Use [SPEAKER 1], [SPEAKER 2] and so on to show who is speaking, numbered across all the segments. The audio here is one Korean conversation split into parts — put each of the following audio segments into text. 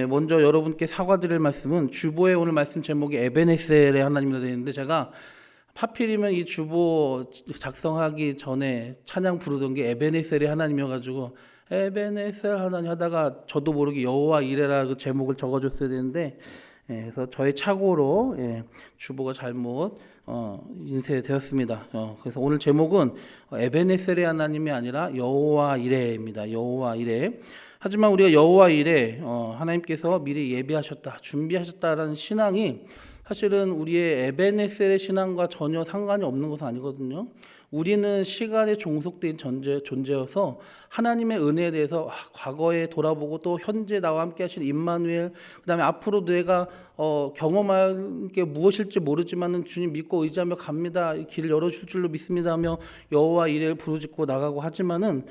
[SPEAKER 1] 먼저 여러분께 사과드릴 말씀은 주보의 오늘 말씀 제목이 에베네셀의 하나님이라 되어 있는데, 제가 하필이면 이 주보 작성하기 전에 찬양 부르던 게 에베네셀의 하나님이어가지고 에베네셀 하나님 하다가 저도 모르게 여호와 이레라 그 제목을 적어줬어야 되는데, 그래서 저의 착오로 주보가 잘못 인쇄되었습니다. 그래서 오늘 제목은 에베네셀의 하나님이 아니라 여호와 이레입니다. 여호와 이레. 하지만 우리가 여호와 이레, 하나님께서 미리 예비하셨다, 준비하셨다라는 신앙이 사실은 우리의 에베네셀의 신앙과 전혀 상관이 없는 것은 아니거든요. 우리는 시간에 종속된 존재여서 하나님의 은혜에 대해서 과거에 돌아보고 또 현재 나와 함께 하신 임마누엘, 그다음에 앞으로 내가 경험할 게 무엇일지 모르지만은 주님 믿고 의지하며 갑니다, 길을 열어줄 줄로 믿습니다 하며 여호와 이레를 부르짖고 나가고 하지만은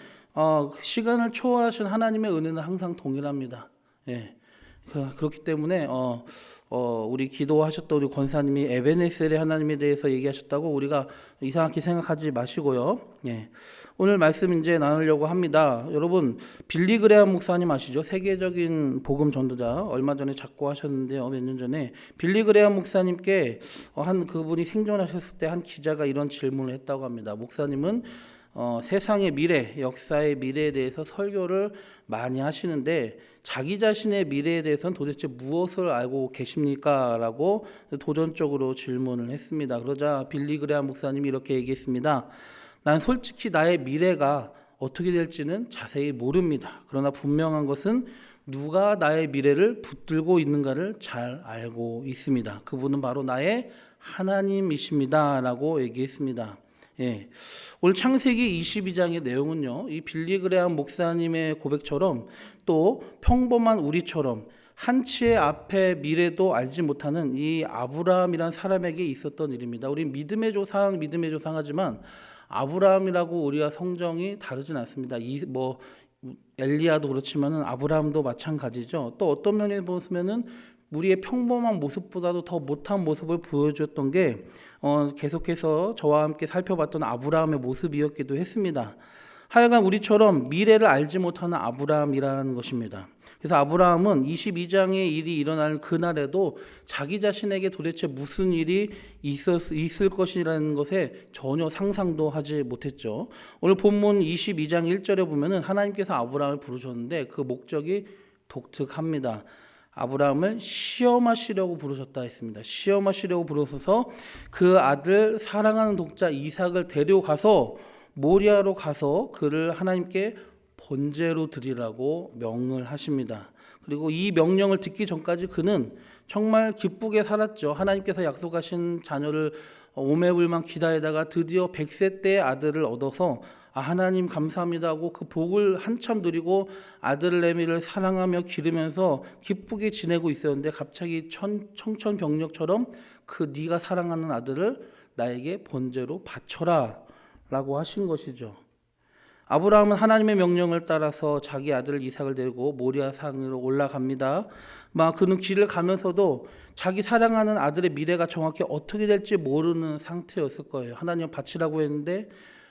[SPEAKER 1] 시간을 초월하신 하나님의 은혜는 항상 동일합니다. 그렇기 때문에 우리 기도하셨던 우리 권사님이 에베네셀의 하나님에 대해서 얘기하셨다고 우리가 이상하게 생각하지 마시고요. 오늘 말씀 이제 나누려고 합니다. 여러분, 빌리 그레함 목사님 아시죠? 세계적인 복음 전도자, 얼마 전에 작고하셨는데요. 몇 년 전에 빌리 그레함 목사님께 그분이 생존하셨을 때 한 기자가 이런 질문을 했다고 합니다. 목사님은 세상의 미래, 역사의 미래에 대해서 설교를 많이 하시는데 자기 자신의 미래에 대해서는 도대체 무엇을 알고 계십니까? 라고 도전적으로 질문을 했습니다. 그러자 빌리 그레함 목사님이 이렇게 얘기했습니다. 난 솔직히 나의 미래가 어떻게 될지는 자세히 모릅니다. 그러나 분명한 것은 누가 나의 미래를 붙들고 있는가를 잘 알고 있습니다. 그분은 바로 나의 하나님이십니다. 라고 얘기했습니다. 오늘 창세기 22장의 내용은요, 이 빌리 그레함 목사님의 고백처럼 또 평범한 우리처럼 한치의 앞에 미래도 알지 못하는 이 아브라함이란 사람에게 있었던 일입니다. 우리 믿음의 조상 하지만 아브라함이라고 우리와 성정이 다르진 않습니다. 엘리야도 그렇지만은 아브라함도 마찬가지죠. 또 어떤 면에 보면은 우리의 평범한 모습보다도 더 못한 모습을 보여줬던 게 계속해서 저와 함께 살펴봤던 아브라함의 모습이었기도 했습니다. 하여간 우리처럼 미래를 알지 못하는 아브라함이라는 것입니다. 그래서 아브라함은 22장의 일이 일어날 그날에도 자기 자신에게 도대체 무슨 일이 있을 것이라는 것에 전혀 상상도 하지 못했죠. 오늘 본문 22장 1절에 보면은 하나님께서 아브라함을 부르셨는데 그 목적이 독특합니다. 아브라함을 시험하시려고 부르셨다 했습니다. 시험하시려고 부르셔서 그 아들 사랑하는 독자 이삭을 데려가서 모리아로 가서 그를 하나님께 번제로 드리라고 명을 하십니다. 그리고 이 명령을 듣기 전까지 그는 정말 기쁘게 살았죠. 하나님께서 약속하신 자녀를 오매불만 기다리다가 드디어 100세 때의 아들을 얻어서 하나님 감사합니다 하고 그 복을 한참 누리고 아들 레미를 사랑하며 기르면서 기쁘게 지내고 있었는데 갑자기 청천벽력처럼 네가 사랑하는 아들을 나에게 번제로 바쳐라 라고 하신 것이죠. 아브라함은 하나님의 명령을 따라서 자기 아들 이삭을 데리고 모리아 산으로 올라갑니다. 그는 길을 가면서도 자기 사랑하는 아들의 미래가 정확히 어떻게 될지 모르는 상태였을 거예요. 하나님 바치라고 했는데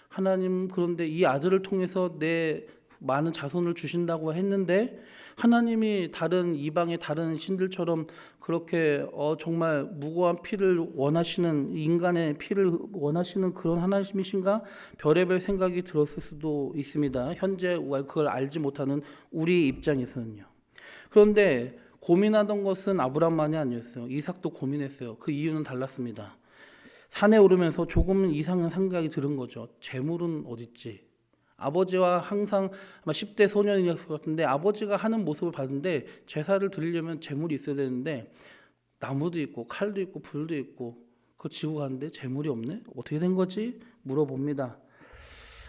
[SPEAKER 1] 하나님, 그런데 이 아들을 통해서 내 많은 자손을 주신다고 했는데 하나님이 다른 이방의 다른 신들처럼 그렇게 정말 무고한 피를 원하시는, 인간의 피를 원하시는 그런 하나님이신가? 별의별 생각이 들었을 수도 있습니다. 현재 그걸 알지 못하는 우리 입장에서는요. 그런데 고민하던 것은 아브라함만이 아니었어요. 이삭도 고민했어요. 그 이유는 달랐습니다. 산에 오르면서 조금은 이상한 생각이 들은 거죠. 재물은 어딨지? 아버지와 항상 아마 10대 소년이었을 것 같은데 아버지가 하는 모습을 봤는데 제사를 드리려면 재물이 있어야 되는데 나무도 있고 칼도 있고 불도 있고 그거 지고 가는데 재물이 없네? 어떻게 된 거지? 물어봅니다.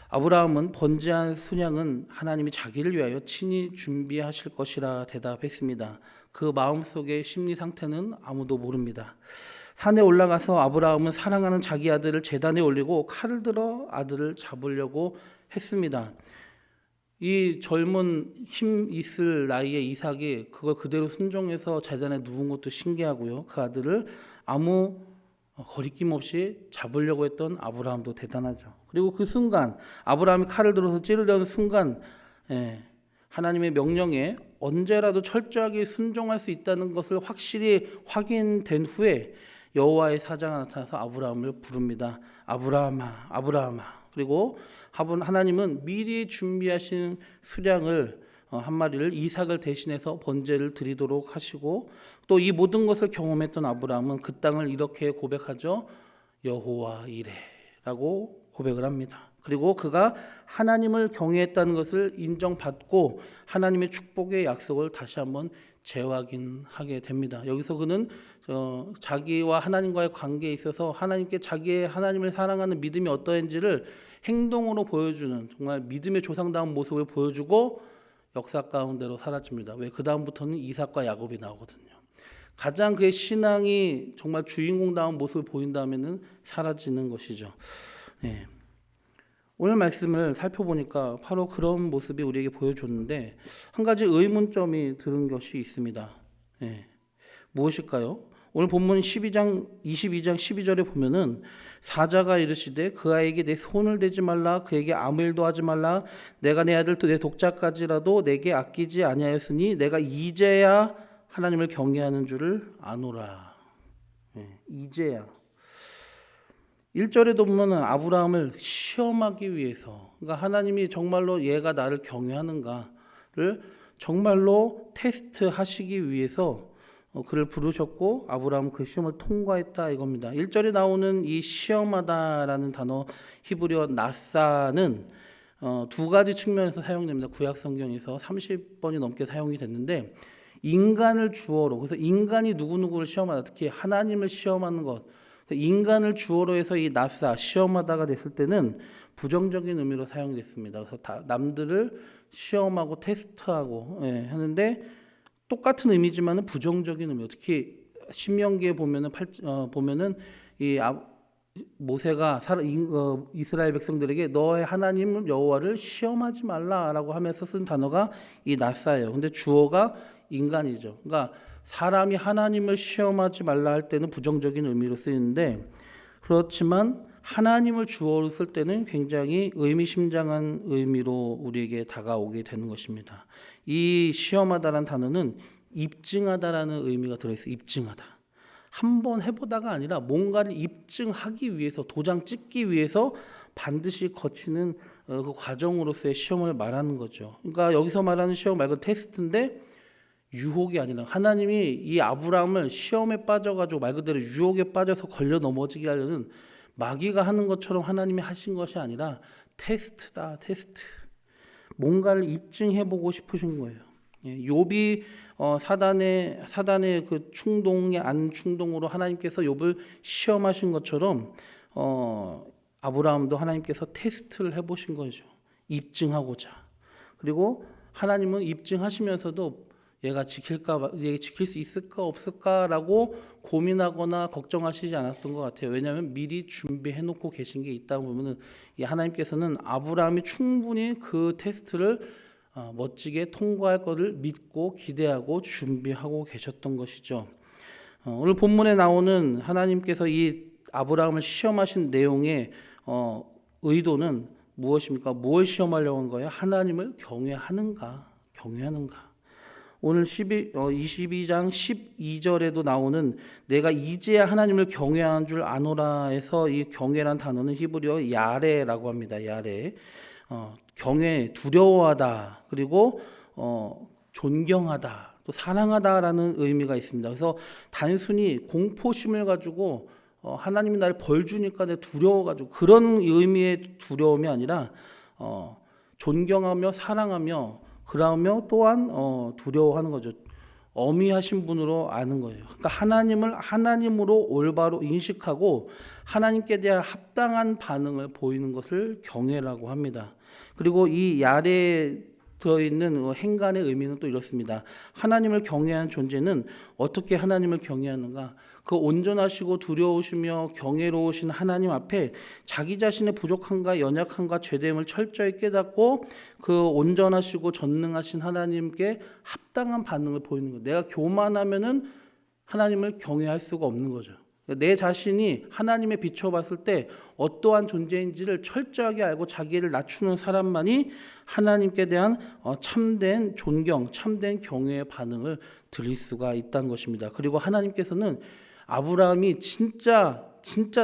[SPEAKER 1] 아브라함은 번제한 순양은 하나님이 자기를 위하여 친히 준비하실 것이라 대답했습니다. 그 마음속의 심리 상태는 아무도 모릅니다. 산에 올라가서 아브라함은 사랑하는 자기 아들을 제단에 올리고 칼을 들어 아들을 잡으려고 했습니다. 이 젊은 힘 있을 나이에 이삭이 그걸 그대로 순종해서 제단에 누운 것도 신기하고요. 그 아들을 아무 거리낌 없이 잡으려고 했던 아브라함도 대단하죠. 그리고 그 순간 아브라함이 칼을 들어서 찌르려는 순간 하나님의 명령에 언제라도 철저하게 순종할 수 있다는 것을 확실히 확인된 후에 여호와의 사자가 나타나서 아브라함을 부릅니다. 아브라함아, 아브라함아. 그리고 하나님은 미리 준비하신 수량을 한 마리를 이삭을 대신해서 번제를 드리도록 하시고, 또 이 모든 것을 경험했던 아브라함은 그 땅을 이렇게 고백하죠. 여호와 이레라고 고백을 합니다. 그리고 그가 하나님을 경외했다는 것을 인정받고 하나님의 축복의 약속을 다시 한번 재확인하게 됩니다. 여기서 그는 자기와 하나님과의 관계에 있어서 하나님을 사랑하는 믿음이 어떠한지를 행동으로 보여주는, 정말 믿음의 조상다운 모습을 보여주고 역사 가운데로 사라집니다. 왜? 그 다음부터는 이삭과 야곱이 나오거든요. 가장 그의 신앙이 정말 주인공다운 모습을 보인다면은 사라지는 것이죠. 네. 오늘 말씀을 살펴보니까 바로 그런 모습이 우리에게 보여줬는데, 한 가지 의문점이 들은 것이 있습니다. 네. 무엇일까요? 오늘 본문 22장 12절에 보면은 사자가 이르시되 그 아이에게 내 손을 대지 말라, 그에게 아무 일도 하지 말라, 내가 내 아들 또 내 독자까지라도 내게 아끼지 아니하였으니 내가 이제야 하나님을 경외하는 줄을 아노라. 이제야. 1절에도 보면 아브라함을 시험하기 위해서, 그러니까 하나님이 정말로 얘가 나를 경외하는가를 정말로 테스트하시기 위해서 그를 부르셨고, 아브라함은 그 시험을 통과했다 이겁니다. 1절에 나오는 이 시험하다라는 단어, 히브리어 나사는 두 가지 측면에서 사용됩니다. 구약 성경에서 30번이 넘게 사용이 됐는데, 인간을 주어로, 그래서 인간이 누구누구를 시험하다, 특히 하나님을 시험하는 것, 인간을 주어로 해서 이 나사, 시험하다가 됐을 때는 부정적인 의미로 사용이 됐습니다. 그래서 남들을 시험하고 테스트하고 하는데 똑같은 의미지만은 부정적인 의미. 특히 신명기에 보면은 이 모세가 이스라엘 백성들에게 너의 하나님 여호와를 시험하지 말라라고 하면서 쓴 단어가 이 나사예요. 근데 주어가 인간이죠. 그러니까 사람이 하나님을 시험하지 말라 할 때는 부정적인 의미로 쓰이는데, 그렇지만 하나님을 주어로 쓸 때는 굉장히 의미심장한 의미로 우리에게 다가오게 되는 것입니다. 이 시험하다라는 단어는 입증하다라는 의미가 들어있어요. 입증하다. 한번 해보다가 아니라 뭔가를 입증하기 위해서, 도장 찍기 위해서 반드시 거치는 그 과정으로서의 시험을 말하는 거죠. 그러니까 여기서 말하는 시험 말고 테스트인데 유혹이 아니라, 하나님이 이 아브라함을 시험에 빠져가지고 말 그대로 유혹에 빠져서 걸려 넘어지게 하려는 마귀가 하는 것처럼 하나님이 하신 것이 아니라 테스트다, 테스트. 뭔가를 입증해보고 싶으신 거예요. 욥이 사단의 그 충동의 안 충동으로 하나님께서 욥을 시험하신 것처럼 아브라함도 하나님께서 테스트를 해보신 거죠. 입증하고자. 그리고 하나님은 입증하시면서도 얘가 지킬 수 있을까 없을까라고 고민하거나 걱정하시지 않았던 것 같아요. 왜냐하면 미리 준비해놓고 계신 게 있다 보면은 이 하나님께서는 아브라함이 충분히 그 테스트를 멋지게 통과할 것을 믿고 기대하고 준비하고 계셨던 것이죠. 오늘 본문에 나오는 하나님께서 이 아브라함을 시험하신 내용의 의도는 무엇입니까? 뭘 시험하려고 한 거예요? 하나님을 경외하는가? 오늘 22장 12절에도 나오는 내가 이제야 하나님을 경외하는 줄 아노라 해서, 이 경외란 단어는 히브리어 야레라고 합니다. 야레. 경외, 두려워하다, 그리고 존경하다, 또 사랑하다라는 의미가 있습니다. 그래서 단순히 공포심을 가지고 하나님이 나를 벌 주니까 내가 두려워가지고 그런 의미의 두려움이 아니라 존경하며 사랑하며 그러며 또한 두려워하는 거죠. 어미하신 분으로 아는 거예요. 그러니까 하나님을 하나님으로 올바로 인식하고 하나님께 대한 합당한 반응을 보이는 것을 경외라고 합니다. 그리고 이 야레에 들어있는 행간의 의미는 또 이렇습니다. 하나님을 경외하는 존재는 어떻게 하나님을 경외하는가? 그 온전하시고 두려우시며 경외로우신 하나님 앞에 자기 자신의 부족함과 연약함과 죄됨을 철저히 깨닫고 그 온전하시고 전능하신 하나님께 합당한 반응을 보이는 거예요. 내가 교만하면은 하나님을 경외할 수가 없는 거죠. 내 자신이 하나님에 비춰봤을 때 어떠한 존재인지를 철저하게 알고 자기를 낮추는 사람만이 하나님께 대한 참된 존경, 참된 경외의 반응을 드릴 수가 있다는 것입니다. 그리고 하나님께서는 아브라함이 진짜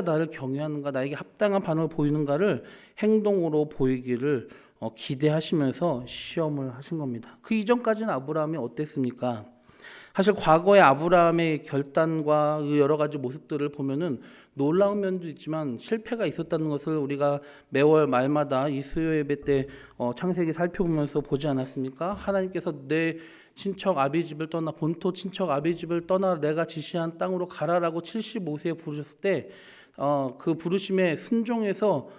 [SPEAKER 1] 나를 경외하는가, 나에게 합당한 반응을 보이는가를 행동으로 보이기를 기대하시면서 시험을 하신 겁니다. 그 이전까지는 아브라함이 어땠습니까? 사실 과거의 아브라함의 결단과 여러 가지 모습들을 보면은 놀라운 면도 있지만 실패가 있었다는 것을 우리가 매월 말마다 이 수요 예배 때 창세기 살펴보면서 보지 않았습니까? 하나님께서 내 친척 아비집을 떠나 본토 친척 아비집을 떠나 내가 지시한 땅으로 가라라고 75세에 부르셨을 때 그 부르심에 순종해서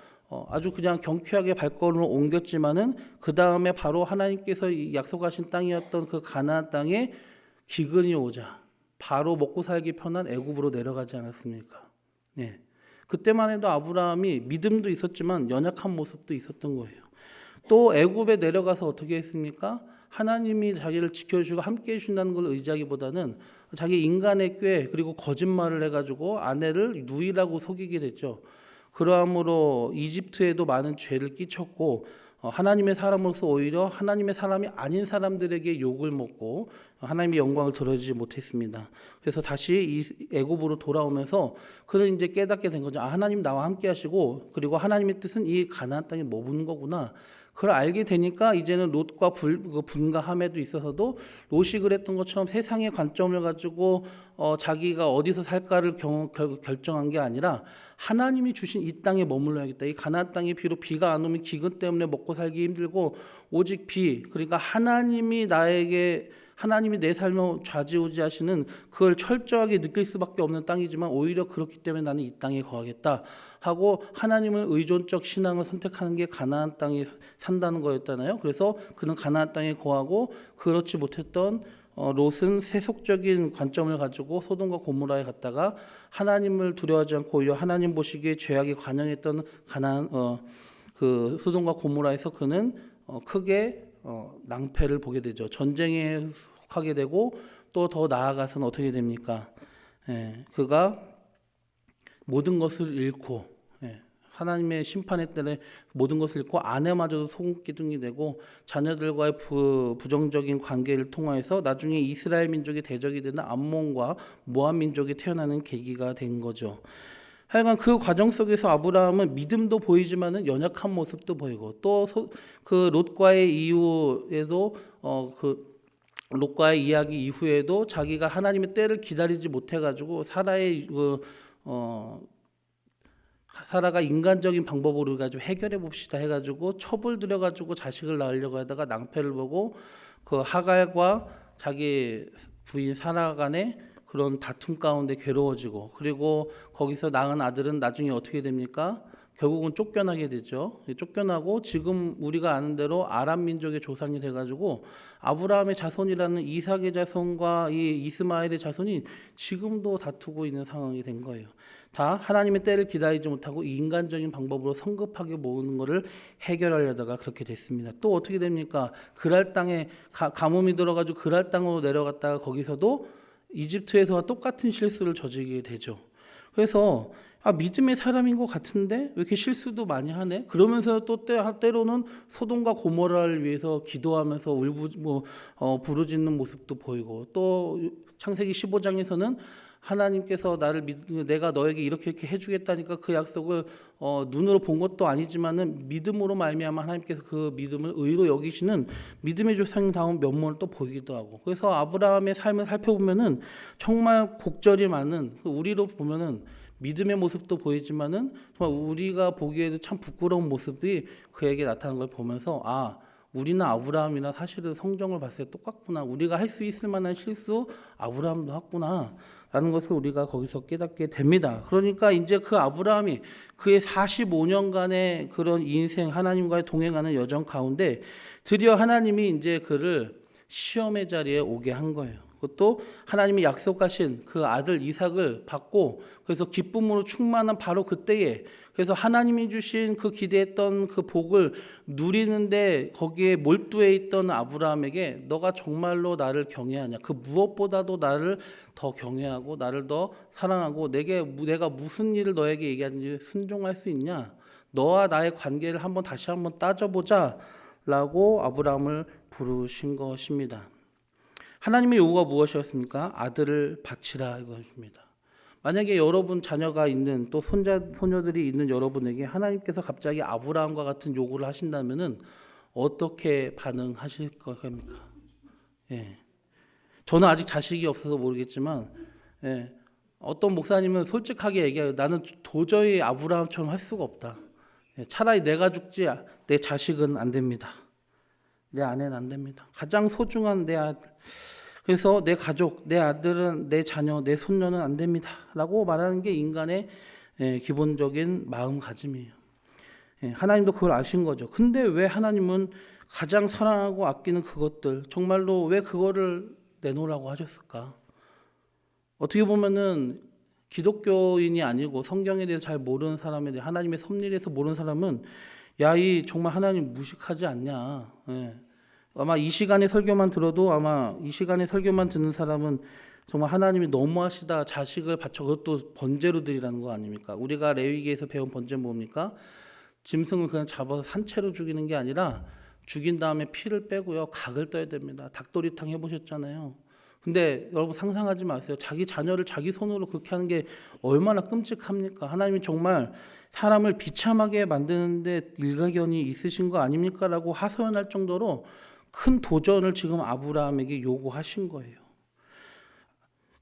[SPEAKER 1] 아주 그냥 경쾌하게 발걸음을 옮겼지만은 그 다음에 바로 하나님께서 약속하신 땅이었던 그 가나안 땅에 기근이 오자 바로 먹고 살기 편한 애굽으로 내려가지 않았습니까? 네. 그때만 해도 아브라함이 믿음도 있었지만 연약한 모습도 있었던 거예요. 또 애굽에 내려가서 어떻게 했습니까? 하나님이 자기를 지켜주시고 함께 해주신다는 걸 의지하기보다는 자기 인간의 꾀 그리고 거짓말을 해가지고 아내를 누이라고 속이게 됐죠. 그러함으로 이집트에도 많은 죄를 끼쳤고 하나님의 사람으로서 오히려 하나님의 사람이 아닌 사람들에게 욕을 먹고 하나님의 영광을 드러내지 못했습니다. 그래서 다시 이 애굽으로 돌아오면서 그는 이제 깨닫게 된 거죠. 하나님 나와 함께 하시고 그리고 하나님의 뜻은 이 가나안 땅에 머무는 거구나. 그걸 알게 되니까 이제는 롯과 분가함에도 있어서도 롯이 그랬던 것처럼 세상의 관점을 가지고 자기가 어디서 살까를 결정한 게 아니라 하나님이 주신 이 땅에 머물러야겠다. 이 가나안 땅에 비록 비가 안 오면 기근 때문에 먹고 살기 힘들고 오직 그러니까 하나님이 내 삶을 좌지우지하시는 그걸 철저하게 느낄 수밖에 없는 땅이지만 오히려 그렇기 때문에 나는 이 땅에 거하겠다 하고 하나님을 의존적 신앙을 선택하는 게 가나안 땅에 산다는 거였잖아요. 그래서 그는 가나안 땅에 거하고 그렇지 못했던 롯은 세속적인 관점을 가지고 소돔과 고모라에 갔다가 하나님을 두려워하지 않고 오히려 하나님 보시기에 죄악에 관영했던 그 소돔과 고모라에서 그는 크게 낭패를 보게 되죠. 전쟁에 속하게 되고 또 더 나아가서는 어떻게 됩니까? 그가 모든 것을 잃고 하나님의 심판의 때에 모든 것을 잃고 아내마저도 소금기둥이 되고 자녀들과의 부정적인 관계를 통하여서 나중에 이스라엘 민족의 대적이 되는 암몬과 모압 민족이 태어나는 계기가 된 거죠. 하여간 그 과정 속에서 아브라함은 믿음도 보이지만은 연약한 모습도 보이고 또 그 롯과의 이후에도 롯과의 이야기 이후에도 자기가 하나님의 때를 기다리지 못해가지고 사라가 인간적인 방법으로 가지고 해결해 봅시다 해가지고 첩을 들여가지고 자식을 낳으려고 하다가 낭패를 보고 그 하갈과 자기 부인 사라 간에 그런 다툼 가운데 괴로워지고 그리고 거기서 낳은 아들은 나중에 어떻게 됩니까? 결국은 쫓겨나게 되죠. 쫓겨나고 지금 우리가 아는 대로 아람 민족의 조상이 돼가지고 아브라함의 자손이라는 이삭의 자손과 이 이스마엘의 자손이 지금도 다투고 있는 상황이 된 거예요. 다 하나님의 때를 기다리지 못하고 인간적인 방법으로 성급하게 모으는 것을 해결하려다가 그렇게 됐습니다. 또 어떻게 됩니까? 그랄 땅에 가뭄이 들어가지고 그랄 땅으로 내려갔다가 거기서도 이집트에서와 똑같은 실수를 저지르게 되죠. 그래서 믿음의 사람인 것 같은데 왜 이렇게 실수도 많이 하네? 그러면서 또 때로는 소돔과 고모라를 위해서 기도하면서 부르짖는 모습도 보이고 또 창세기 15장에서는 하나님께서 내가 너에게 이렇게 해주겠다니까 그 약속을 눈으로 본 것도 아니지만은 믿음으로 말미암아 하나님께서 그 믿음을 의로 여기시는 믿음의 조상다운 면모를 또 보이기도 하고 그래서 아브라함의 삶을 살펴보면은 정말 곡절이 많은 우리로 보면은 믿음의 모습도 보이지만은 정말 우리가 보기에도 참 부끄러운 모습이 그에게 나타난 걸 보면서 우리나 아브라함이나 사실은 성경을 봤을 때 똑같구나. 우리가 할 수 있을 만한 실수 아브라함도 했구나. 라는 것을 우리가 거기서 깨닫게 됩니다. 그러니까 이제 그 아브라함이 그의 45년간의 그런 인생 하나님과의 동행하는 여정 가운데 드디어 하나님이 이제 그를 시험의 자리에 오게 한 거예요. 그것도 하나님이 약속하신 그 아들 이삭을 받고 그래서 기쁨으로 충만한 바로 그때에 그래서 하나님이 주신 그 기대했던 그 복을 누리는데 거기에 몰두해 있던 아브라함에게 너가 정말로 나를 경외하냐 그 무엇보다도 나를 더 경외하고 나를 더 사랑하고 내가 무슨 일을 너에게 얘기하는지 순종할 수 있냐 너와 나의 관계를 다시 한번 따져보자 라고 아브라함을 부르신 것입니다. 하나님의 요구가 무엇이었습니까? 아들을 바치라 이것입니다. 만약에 여러분 자녀가 있는 또 소녀들이 있는 여러분에게 하나님께서 갑자기 아브라함과 같은 요구를 하신다면은 어떻게 반응하실 겁니까? 예. 저는 아직 자식이 없어서 모르겠지만 예. 어떤 목사님은 솔직하게 얘기해요. 나는 도저히 아브라함처럼 할 수가 없다. 예. 차라리 내가 죽지 내 자식은 안 됩니다. 내 아내는 안 됩니다. 가장 소중한 내 아들. 그래서 내 가족, 내 아들은, 내 자녀, 내 손녀는 안 됩니다. 라고 말하는 게 인간의 기본적인 마음가짐이에요. 하나님도 그걸 아신 거죠. 근데 왜 하나님은 가장 사랑하고 아끼는 그것들, 정말로 왜 그거를 내놓으라고 하셨을까? 어떻게 보면은 기독교인이 아니고 성경에 대해서 잘 모르는 사람에 대해 하나님의 섭리에 대해서 모르는 사람은 야, 이 정말 하나님 무식하지 않냐. 아마 이 시간의 설교만 들어도 아마 이 시간의 설교만 듣는 사람은 정말 하나님이 너무하시다 자식을 바쳐 그것도 번제로 드리라는 거 아닙니까? 우리가 레위기에서 배운 번제는 뭡니까? 짐승을 그냥 잡아서 산채로 죽이는 게 아니라 죽인 다음에 피를 빼고요 각을 떠야 됩니다. 닭도리탕 해보셨잖아요. 근데 여러분 상상하지 마세요. 자기 자녀를 자기 손으로 그렇게 하는 게 얼마나 끔찍합니까? 하나님이 정말 사람을 비참하게 만드는데 일가견이 있으신 거 아닙니까? 라고 하소연할 정도로 큰 도전을 지금 아브라함에게 요구하신 거예요.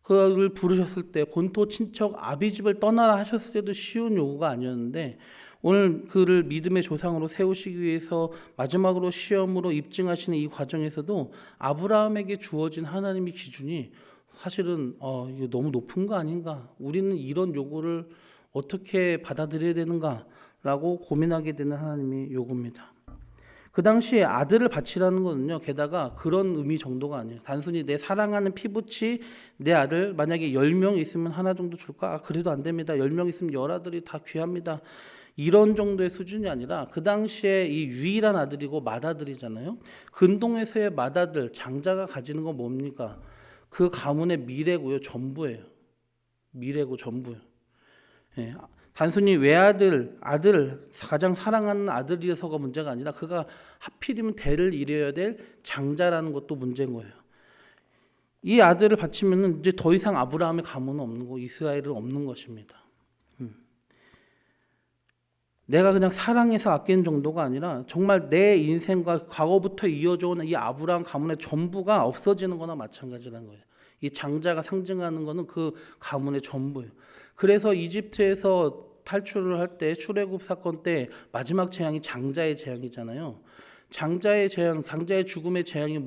[SPEAKER 1] 그를 부르셨을 때 본토 친척 아비집을 떠나라 하셨을 때도 쉬운 요구가 아니었는데 오늘 그를 믿음의 조상으로 세우시기 위해서 마지막으로 시험으로 입증하시는 이 과정에서도 아브라함에게 주어진 하나님의 기준이 사실은 이거 너무 높은 거 아닌가? 우리는 이런 요구를 어떻게 받아들여야 되는가라고 고민하게 되는 하나님의 요구입니다. 그 당시에 아들을 바치라는 거는요. 게다가 그런 의미 정도가 아니에요. 단순히 내 사랑하는 피부치 내 아들 만약에 10명 있으면 하나 정도 줄까? 그래도 안 됩니다. 10명 있으면 10아들이 다 귀합니다. 이런 정도의 수준이 아니라 그 당시에 이 유일한 아들이고 맏아들이잖아요. 근동에서의 맏아들 장자가 가지는 건 뭡니까? 그 가문의 미래고요. 전부예요. 미래고 전부예요. 예. 단순히 외아들, 아들, 가장 사랑하는 아들이어서가 문제가 아니라 그가 하필이면 대를 이뤄야 될 장자라는 것도 문제인 거예요. 이 아들을 바치면은 이제 더 이상 아브라함의 가문은 없는 거, 이스라엘은 없는 것입니다. 내가 그냥 사랑해서 아끼는 정도가 아니라 정말 내 인생과 과거부터 이어져 오는 이 아브라함 가문의 전부가 없어지는 거나 마찬가지라는 거예요. 이 장자가 상징하는 거는 그 가문의 전부예요. 그래서 이집트에서 탈출을 할 때 출애굽 사건 때 마지막 재앙이 장자의 재앙이잖아요. 장자의 재앙, 장자의 죽음의 재앙이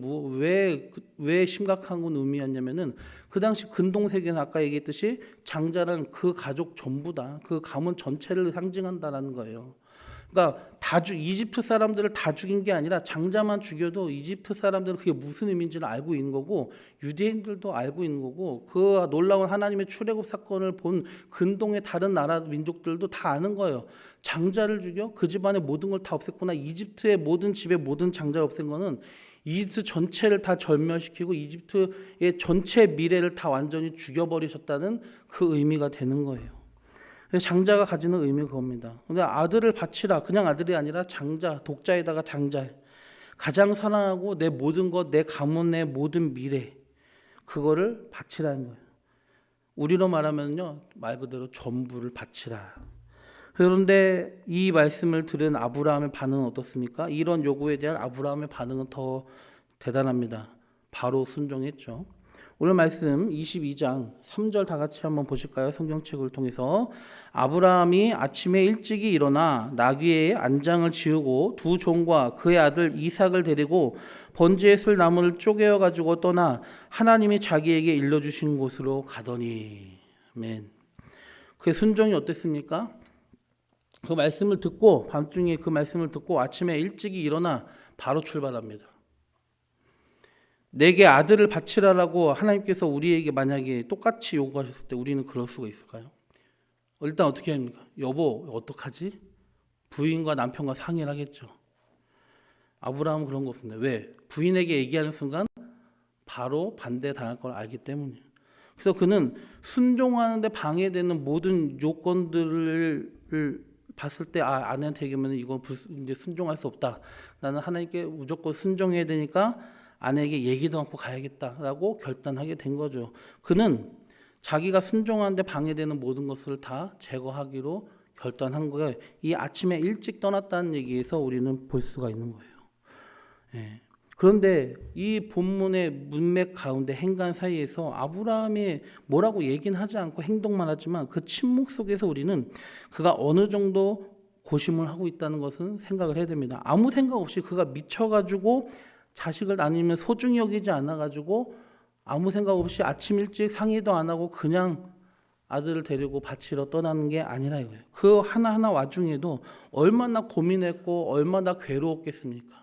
[SPEAKER 1] 왜 심각한 건 의미였냐면은 그 당시 근동세계는 아까 얘기했듯이 장자는 그 가족 전부다. 그 가문 전체를 상징한다라는 거예요. 그러니까 이집트 사람들을 다 죽인 게 아니라 장자만 죽여도 이집트 사람들은 그게 무슨 의미인지를 알고 있는 거고 유대인들도 알고 있는 거고 그 놀라운 하나님의 출애굽 사건을 본 근동의 다른 나라 민족들도 다 아는 거예요. 장자를 죽여 그 집안의 모든 걸 다 없앴구나. 이집트의 모든 집의 모든 장자를 없앤 거는 이집트 전체를 다 절멸시키고 이집트의 전체 미래를 다 완전히 죽여버리셨다는 그 의미가 되는 거예요. 장자가 가지는 의미가 그겁니다. 근데 아들을 바치라 그냥 아들이 아니라 장자, 독자에다가 장자 가장 사랑하고 내 모든 것, 내 가문의 모든 미래 그거를 바치라는 거예요. 우리로 말하면요 말 그대로 전부를 바치라. 그런데 이 말씀을 들은 아브라함의 반응은 어떻습니까? 이런 요구에 대한 아브라함의 반응은 더 대단합니다. 바로 순종했죠. 오늘 말씀 22장 3절 다 같이 한번 보실까요? 성경책을 통해서 아브라함이 아침에 일찍이 일어나 나귀의 안장을 지우고 두 종과 그의 아들 이삭을 데리고 번제에 쓸 나무를 쪼개어 가지고 떠나 하나님이 자기에게 일러주신 곳으로 가더니 아멘. 그의 순종이 어땠습니까? 그 말씀을 듣고 밤중에 그 말씀을 듣고 아침에 일찍이 일어나 바로 출발합니다. 내게 아들을 바치라라고 하나님께서 우리에게 만약에 똑같이 요구하셨을 때 우리는 그럴 수가 있을까요? 일단 어떻게 합니까? 여보, 어떡하지? 부인과 남편과 상의를 하겠죠. 아브라함은 그런 거 없습니다. 왜? 부인에게 얘기하는 순간 바로 반대당할 걸 알기 때문이에요. 그래서 그는 순종하는데 방해되는 모든 요건들을 봤을 때 아내한테 얘기하면 이거 이제 순종할 수 없다. 나는 하나님께 무조건 순종해야 되니까 아내에게 얘기도 않고 가야겠다라고 결단하게 된 거죠. 그는 자기가 순종하는데 방해되는 모든 것을 다 제거하기로 결단한 거예요. 이 아침에 일찍 떠났다는 얘기에서 우리는 볼 수가 있는 거예요. 예. 그런데 이 본문의 문맥 가운데 행간 사이에서 아브라함이 뭐라고 얘기는 하지 않고 행동만 하지만 그 침묵 속에서 우리는 그가 어느 정도 고심을 하고 있다는 것은 생각을 해야 됩니다. 아무 생각 없이 그가 미쳐가지고 자식을 나누면 소중히 여기지 않아가지고 아무 생각 없이 아침 일찍 상의도 안 하고 그냥 아들을 데리고 바치러 떠나는 게 아니라 이거예요. 그 하나하나 와중에도 얼마나 고민했고 얼마나 괴로웠겠습니까?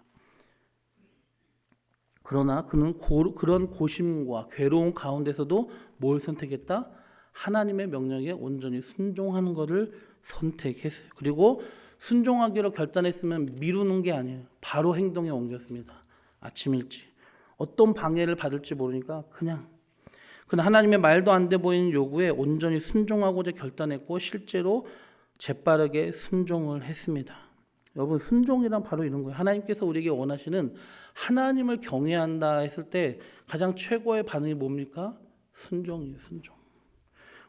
[SPEAKER 1] 그러나 그는 그런 고심과 괴로움 가운데서도 뭘 선택했다? 하나님의 명령에 온전히 순종하는 것을 선택했어요. 그리고 순종하기로 결단했으면 미루는 게 아니에요. 바로 행동에 옮겼습니다. 아침 일찍. 어떤 방해를 받을지 모르니까 그냥 하나님의 말도 안 돼 보이는 요구에 온전히 순종하고자 결단했고 실제로 재빠르게 순종을 했습니다. 여러분, 순종이란 바로 이런 거예요. 하나님께서 우리에게 원하시는 하나님을 경외한다 했을 때 가장 최고의 반응이 뭡니까? 순종이에요. 순종.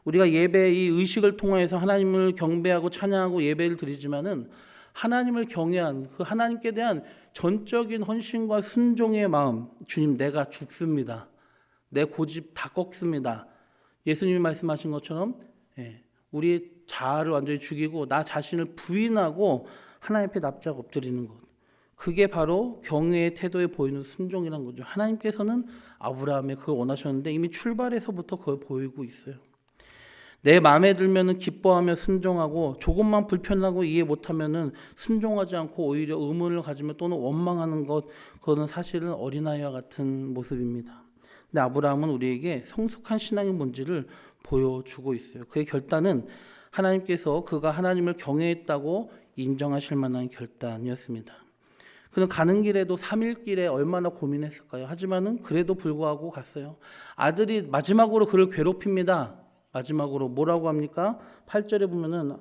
[SPEAKER 1] 우리가 예배 이 의식을 통해서 하나님을 경배하고 찬양하고 예배를 드리지만은 하나님을 경외한 그 하나님께 대한 전적인 헌신과 순종의 마음, 주님 내가 죽습니다. 내 고집 다 꺾습니다. 예수님이 말씀하신 것처럼 우리 자아를 완전히 죽이고 나 자신을 부인하고 하나님 앞에 납작 엎드리는 것. 그게 바로 경외의 태도에 보이는 순종이라는 거죠. 하나님께서는 아브라함의 그걸 원하셨는데 이미 출발에서부터 그걸 보이고 있어요. 내 마음에 들면은 기뻐하며 순종하고 조금만 불편하고 이해 못하면은 순종하지 않고 오히려 의문을 가지며 또는 원망하는 것, 그거는 사실은 어린아이와 같은 모습입니다. 근데 아브라함은 우리에게 성숙한 신앙의 본질을 보여주고 있어요. 그의 결단은 하나님께서 그가 하나님을 경외했다고 인정하실 만한 결단이었습니다. 그는 가는 길에도 3일 길에 얼마나 고민했을까요? 하지만은 그래도 불구하고 갔어요. 아들이 마지막으로 그를 괴롭힙니다. 마지막으로 뭐라고 합니까? 8절에 보면은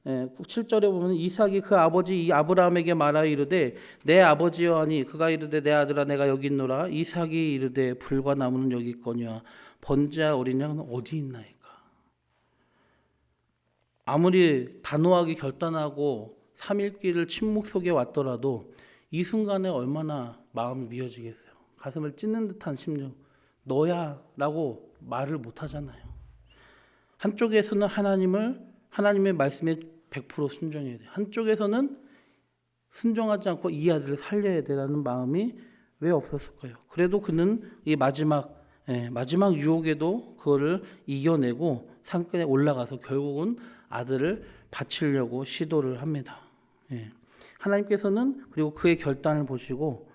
[SPEAKER 1] 7절에 보면 이삭이 그 아버지 이 아브라함에게 말하여 이르되 내 아버지여 하니 그가 이르되 내 아들아 내가 여기 있노라. 이삭이 이르되 불과 나무는 여기 있거니와 번제할 어린 양은 어디 있나이까. 아무리 단호하게 결단하고 3일 길을 침묵 속에 왔더라도 이 순간에 얼마나 마음이 미어지겠어요. 가슴을 찢는 듯한 심정. 너야 라고 말을 못 하잖아요. 한쪽에서는 하나님의 말씀에 100% 순종해야 돼. 한쪽에서는 순종하지 않고 이 아들을 살려야 되라는 마음이 왜 없었을까요? 그래도 그는 이 마지막 유혹에도 그거를 이겨내고 산간에 올라가서 결국은 아들을 바치려고 시도를 합니다. 하나님께서는 그리고 그의 결단을 보시고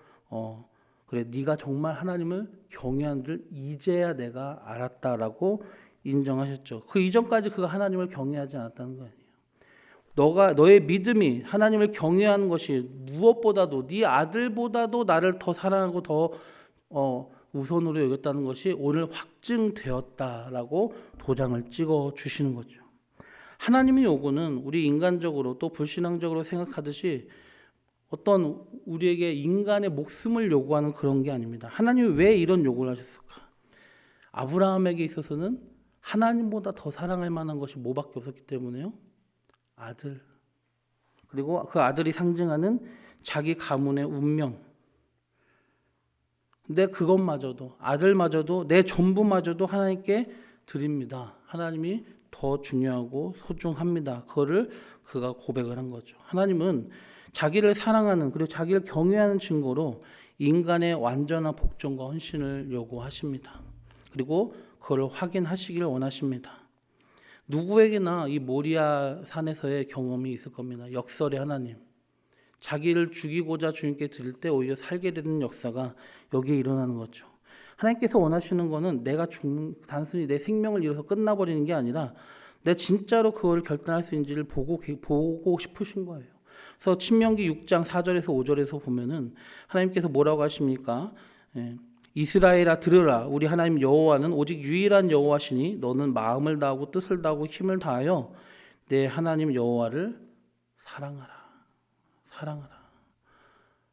[SPEAKER 1] 그래 네가 정말 하나님을 경외하는 줄 이제야 내가 알았다라고 인정하셨죠. 그 이전까지 그가 하나님을 경외하지 않았다는 거 아니에요. 너의 믿음이 하나님을 경외하는 것이 무엇보다도 네 아들보다도 나를 더 사랑하고 더 우선으로 여겼다는 것이 오늘 확증되었다라고 도장을 찍어 주시는 거죠. 하나님의 요구는 우리 인간적으로 또 불신앙적으로 생각하듯이 어떤 우리에게 인간의 목숨을 요구하는 그런 게 아닙니다. 하나님이 왜 이런 요구를 하셨을까? 아브라함에게 있어서는 하나님보다 더 사랑할 만한 것이 뭐밖에 없었기 때문에요. 아들. 그리고 그 아들이 상징하는 자기 가문의 운명. 근데 그것마저도 아들마저도 내 전부마저도 하나님께 드립니다. 하나님이 더 중요하고 소중합니다. 그거를 그가 고백을 한 거죠. 하나님은 자기를 사랑하는 그리고 자기를 경외하는 증거로 인간의 완전한 복종과 헌신을 요구하십니다. 그리고 그걸 확인하시길 원하십니다. 누구에게나 이 모리아 산에서의 경험이 있을 겁니다. 역설의 하나님. 자기를 죽이고자 주님께 드릴 때 오히려 살게 되는 역사가 여기에 일어나는 거죠. 하나님께서 원하시는 거는 단순히 내 생명을 잃어서 끝나버리는 게 아니라 내가 진짜로 그걸 결단할 수 있는지를 보고 싶으신 거예요. 그래서 신명기 6장 4절에서 5절에서 보면은 하나님께서 뭐라고 하십니까? 이스라엘아 들으라, 우리 하나님 여호와는 오직 유일한 여호와시니 너는 마음을 다하고 뜻을 다하고 힘을 다하여 내 하나님 여호와를 사랑하라.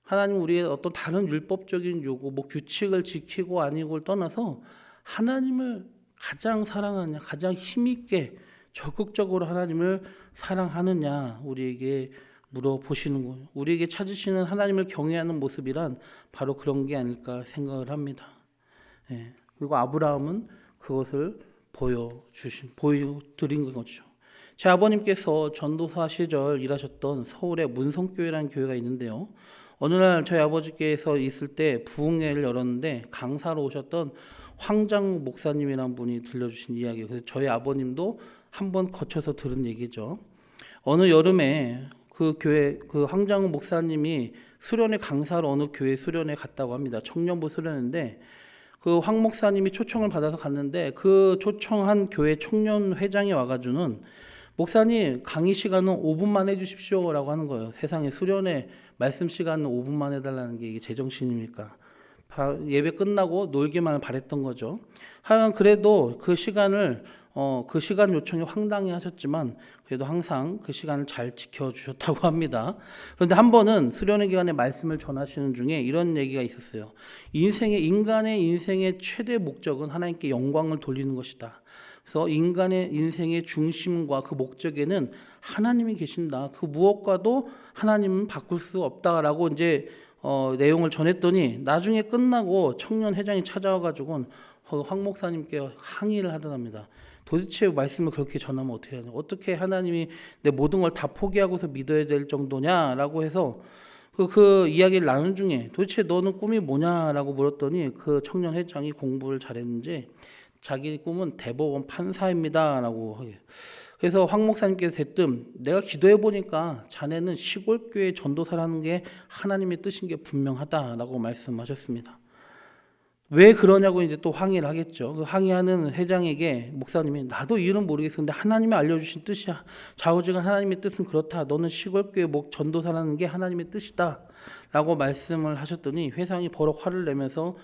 [SPEAKER 1] 하나님 우리의 어떤 다른 율법적인 요구, 규칙을 지키고 아니고를 떠나서 하나님을 가장 사랑하느냐, 가장 힘있게 적극적으로 하나님을 사랑하느냐 우리에게 물어보시는 거예요. 우리에게 찾으시는 하나님을 경외하는 모습이란 바로 그런 게 아닐까 생각을 합니다. 그리고 아브라함은 그것을 보여드린 거죠. 제 아버님께서 전도사 시절 일하셨던 서울의 문성교회라는 교회가 있는데요. 어느 날 저희 아버지께서 있을 때 부흥회를 열었는데 강사로 오셨던 황장 목사님이라는 분이 들려주신 이야기예요. 그래서 저희 아버님도 한번 거쳐서 들은 얘기죠. 어느 여름에 그 교회 그 황장 목사님이 수련회 강사로 어느 교회 수련회 갔다고 합니다. 청년부 수련회인데 그 황 목사님이 초청을 받아서 갔는데 그 초청한 교회 청년 회장이 와가지고는 목사님 강의 시간은 5분만 해주십시오라고 하는 거예요. 세상에 수련회 말씀 시간은 5분만 해달라는 게 이게 제정신입니까? 예배 끝나고 놀기만 바랬던 거죠. 하여간 그래도 그 시간 요청이 황당히 하셨지만 그래도 항상 그 시간을 잘 지켜주셨다고 합니다. 그런데 한 번은 수련회 기간에 말씀을 전하시는 중에 이런 얘기가 있었어요. 인간의 인생의 최대 목적은 하나님께 영광을 돌리는 것이다. 그래서 인간의 인생의 중심과 그 목적에는 하나님이 계신다. 그 무엇과도 하나님은 바꿀 수 없다라고 이제 내용을 전했더니 나중에 끝나고 청년 회장이 찾아와가지고 황 목사님께 항의를 하더랍니다. 도대체 말씀을 그렇게 전하면 어떻게 하냐? 어떻게 하나님이 내 모든 걸 다 포기하고서 믿어야 될 정도냐라고 해서 그 이야기를 나눈 중에 도대체 너는 꿈이 뭐냐라고 물었더니 그 청년 회장이 공부를 잘했는지 자기 꿈은 대법원 판사입니다라고 하게. 그래서 황 목사님께서 대뜸 내가 기도해 보니까 자네는 시골교회 전도사라는 게 하나님의 뜻인 게 분명하다라고 말씀하셨습니다. 왜 그러냐고 이제 또 항의를 하겠죠. 그 항의하는 회장에게 목사님이 나도 이유는 모르겠어. 근데 하나님이 알려주신 뜻이야. 좌우지간 하나님의 뜻은 그렇다. 너는 시골교회 전도사라는 게 하나님의 뜻이다. 라고 말씀을 하셨더니 회장이 버럭 화를 내면서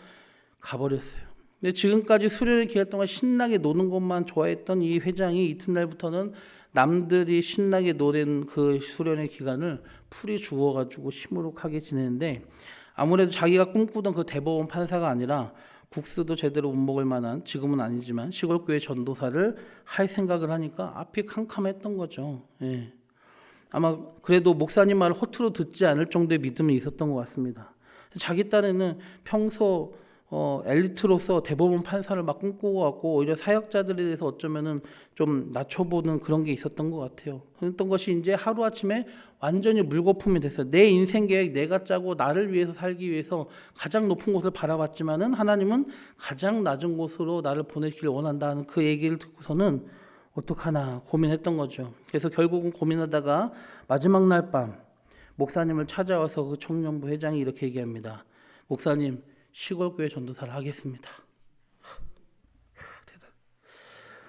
[SPEAKER 1] 가버렸어요. 근데 지금까지 수련회 기간 동안 신나게 노는 것만 좋아했던 이 회장이 이튿날부터는 남들이 신나게 노는 그 수련회 기간을 풀이 죽어가지고 시무룩하게 지내는데 아무래도 자기가 꿈꾸던 그 대법원 판사가 아니라 국수도 제대로 못 먹을 만한, 지금은 아니지만 시골교회 전도사를 할 생각을 하니까 앞이 캄캄했던 거죠. 아마 그래도 목사님 말을 허투루 듣지 않을 정도의 믿음이 있었던 것 같습니다. 자기 딴에는 평소 엘리트로서 대법원 판사를 막 꿈꾸고 왔고 오히려 사역자들에 대해서 어쩌면은 좀 낮춰보는 그런 게 있었던 것 같아요. 그랬던 것이 이제 하루아침에 완전히 물거품이 됐어요. 내 인생 계획 내가 짜고 나를 위해서 살기 위해서 가장 높은 곳을 바라봤지만은 하나님은 가장 낮은 곳으로 나를 보내기를 원한다는 그 얘기를 듣고서는 어떡하나 고민했던 거죠. 그래서 결국은 고민하다가 마지막 날 밤 목사님을 찾아와서 그 청년부 회장이 이렇게 얘기합니다. 목사님, 시골교회 전도사를 하겠습니다.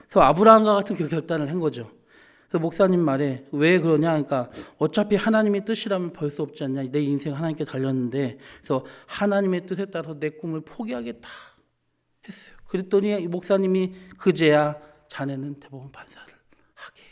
[SPEAKER 1] 그래서 아브라함과 같은 그 결단을 한 거죠. 그래서 목사님 말에 왜 그러냐, 그러니까 어차피 하나님의 뜻이라면 벌 수 없지 않냐. 내 인생 하나님께 달렸는데, 그래서 하나님의 뜻에 따라서 내 꿈을 포기하겠다 했어요. 그랬더니 목사님이 그제야 자네는 대법원 판사를 하게.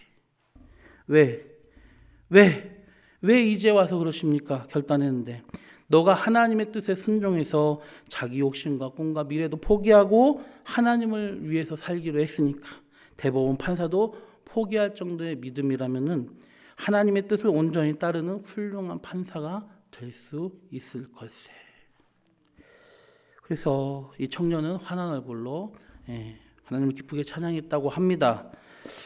[SPEAKER 1] 왜 이제 와서 그러십니까? 결단했는데. 너가 하나님의 뜻에 순종해서 자기 욕심과 꿈과 미래도 포기하고 하나님을 위해서 살기로 했으니까 대법원 판사도 포기할 정도의 믿음이라면은 하나님의 뜻을 온전히 따르는 훌륭한 판사가 될 수 있을 걸세. 그래서 이 청년은 환한 얼굴로 하나님을 기쁘게 찬양했다고 합니다.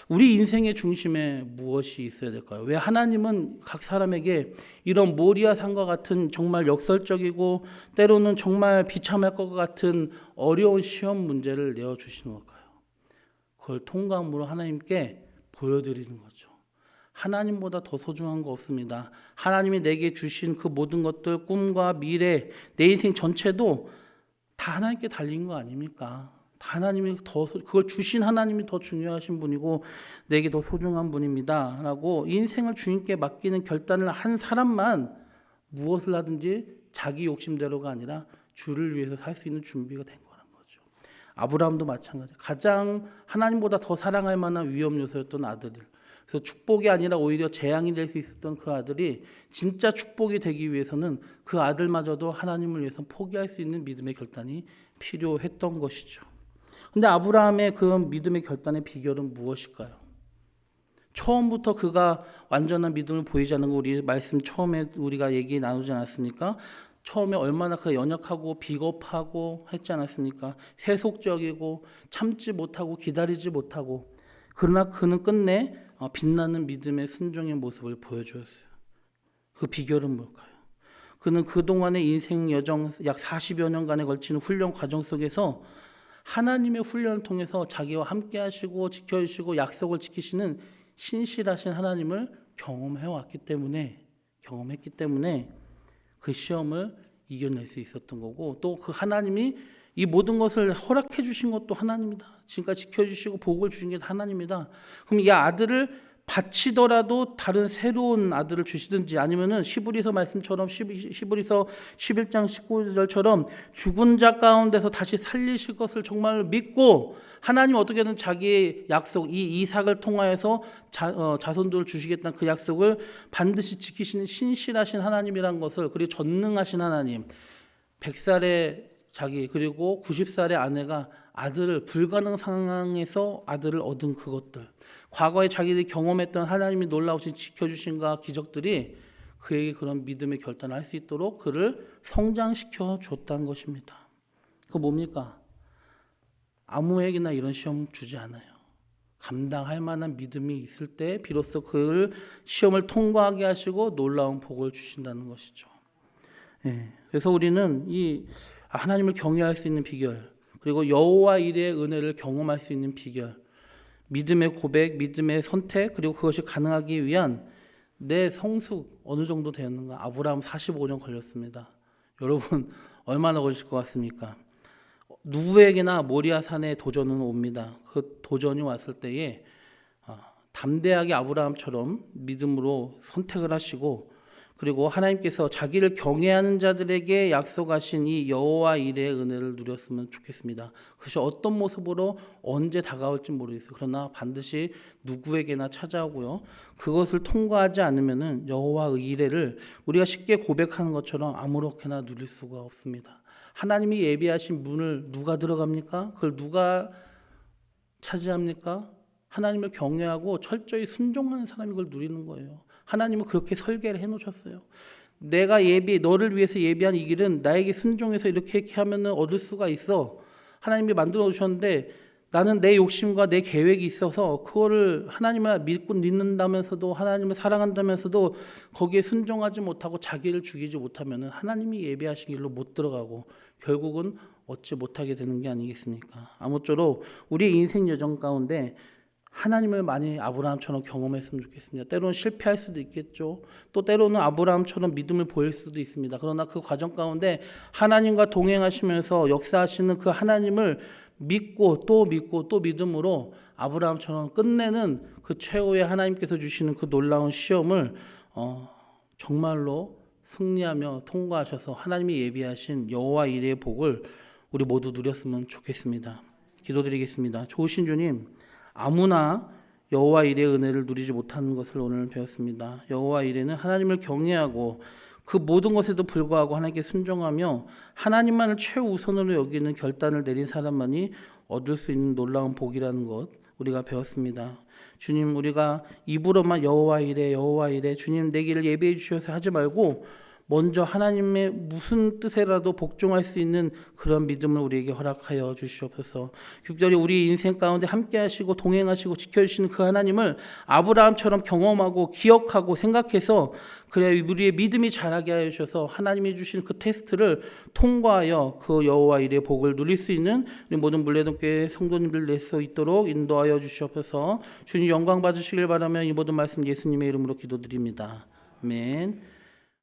[SPEAKER 1] 우리 인생의 중심에 무엇이 있어야 될까요? 왜 하나님은 각 사람에게 이런 모리아산과 같은 정말 역설적이고 때로는 정말 비참할 것 같은 어려운 시험 문제를 내어주시는 걸까요? 그걸 통감으로 하나님께 보여드리는 거죠. 하나님보다 더 소중한 거 없습니다. 하나님이 내게 주신 그 모든 것들, 꿈과 미래, 내 인생 전체도 다 하나님께 달린 거 아닙니까? 다 하나님이 더 그걸 주신 하나님이 더 중요하신 분이고 내게 더 소중한 분입니다라고 인생을 주님께 맡기는 결단을 한 사람만 무엇을 하든지 자기 욕심대로가 아니라 주를 위해서 살 수 있는 준비가 된 거란 거죠. 아브라함도 마찬가지. 가장 하나님보다 더 사랑할 만한 위험 요소였던 아들들. 그래서 축복이 아니라 오히려 재앙이 될 수 있었던 그 아들이 진짜 축복이 되기 위해서는 그 아들마저도 하나님을 위해서 포기할 수 있는 믿음의 결단이 필요했던 것이죠. 근데 아브라함의 그 믿음의 결단의 비결은 무엇일까요? 처음부터 그가 완전한 믿음을 보이지 않는 거 우리 말씀 처음에 우리가 얘기 나누지 않았습니까? 처음에 얼마나 그가 연약하고 비겁하고 했지 않았습니까? 세속적이고 참지 못하고 기다리지 못하고 그러나 그는 끝내 빛나는 믿음의 순종의 모습을 보여주었어요. 그 비결은 뭘까요? 그는 그동안의 인생 여정 약 40여 년간에 걸치는 훈련 과정 속에서 하나님의 훈련을 통해서 자기와 함께 하시고 지켜주시고 약속을 지키시는 신실하신 하나님을 경험했기 때문에 그 시험을 이겨낼 수 있었던 거고 또 그 하나님이 이 모든 것을 허락해 주신 것도 하나님이다. 지금까지 지켜주시고 복을 주신 게 하나님이다. 그럼 이 아들을 바치더라도 다른 새로운 아들을 주시든지 아니면은 히브리서 말씀처럼 히브리서 11장 19절처럼 죽은 자 가운데서 다시 살리실 것을 정말 믿고 하나님 어떻게든 자기의 약속 이 이삭을 통하여서 자손들을 주시겠다는 그 약속을 반드시 지키시는 신실하신 하나님이란 것을 그리고 전능하신 하나님 100살의 자기 그리고 90살의 아내가 아들을 불가능 상황에서 아들을 얻은 그것들 과거에 자기들이 경험했던 하나님이 놀라우신 지켜주신과 기적들이 그에게 그런 믿음의 결단을 할 수 있도록 그를 성장시켜 줬다는 것입니다. 그거 뭡니까? 아무에게나 이런 시험 주지 않아요. 감당할 만한 믿음이 있을 때 비로소 그를 시험을 통과하게 하시고 놀라운 복을 주신다는 것이죠. 그래서 우리는 이 하나님을 경외할 수 있는 비결 그리고 여호와 일의 은혜를 경험할 수 있는 비결 믿음의 고백, 믿음의 선택 그리고 그것이 가능하기 위한 내 성숙 어느 정도 되었는가? 아브라함 45년 걸렸습니다. 여러분 얼마나 걸리실 것 같습니까? 누구에게나 모리아산의 도전은 옵니다. 그 도전이 왔을 때에 담대하게 아브라함처럼 믿음으로 선택을 하시고 그리고 하나님께서 자기를 경외하는 자들에게 약속하신 이 여호와 일의 은혜를 누렸으면 좋겠습니다. 그것이 어떤 모습으로 언제 다가올지 모르겠어요. 그러나 반드시 누구에게나 찾아오고요. 그것을 통과하지 않으면은 여호와의 일을 우리가 쉽게 고백하는 것처럼 아무렇게나 누릴 수가 없습니다. 하나님이 예비하신 문을 누가 들어갑니까? 그걸 누가 차지합니까? 하나님을 경외하고 철저히 순종하는 사람이 그걸 누리는 거예요. 하나님은 그렇게 설계를 해놓으셨어요. 내가 너를 위해서 예비한 이 길은 나에게 순종해서 이렇게 하면은 얻을 수가 있어. 하나님이 만들어 놓으셨는데 나는 내 욕심과 내 계획이 있어서 그거를 하나님을 믿는다면서도 하나님을 사랑한다면서도 거기에 순종하지 못하고 자기를 죽이지 못하면은 하나님이 예비하신 길로 못 들어가고 결국은 얻지 못하게 되는 게 아니겠습니까? 아무쪼록 우리의 인생 여정 가운데 하나님을 많이 아브라함처럼 경험했으면 좋겠습니다. 때로는 실패할 수도 있겠죠. 또 때로는 아브라함처럼 믿음을 보일 수도 있습니다. 그러나 그 과정 가운데 하나님과 동행하시면서 역사하시는 그 하나님을 믿고 또 믿음으로 아브라함처럼 끝내는 그 최후의 하나님께서 주시는 그 놀라운 시험을 정말로 승리하며 통과하셔서 하나님이 예비하신 여호와 일의 복을 우리 모두 누렸으면 좋겠습니다. 기도드리겠습니다. 좋으신 주님, 아무나 여호와 일의 은혜를 누리지 못하는 것을 오늘 배웠습니다. 여호와 일에는 하나님을 경외하고 그 모든 것에도 불구하고 하나님께 순종하며 하나님만을 최우선으로 여기는 결단을 내린 사람만이 얻을 수 있는 놀라운 복이라는 것 우리가 배웠습니다. 주님, 우리가 입으로만 여호와 이래 주님 내 길을 예비해 주셔서 하지 말고 먼저 하나님의 무슨 뜻에라도 복종할 수 있는 그런 믿음을 우리에게 허락하여 주시옵소서. 특별히 우리 인생 가운데 함께 하시고 동행하시고 지켜주시는 그 하나님을 아브라함처럼 경험하고 기억하고 생각해서 그래 우리의 믿음이 자라게 하여 주셔서 하나님이 주신 그 테스트를 통과하여 그 여호와 일의 복을 누릴 수 있는 우리 모든 물레동교회 성도님들 낼 수 있도록 인도하여 주시옵소서. 주님 영광 받으시길 바라며 이 모든 말씀 예수님의 이름으로 기도드립니다. 아멘.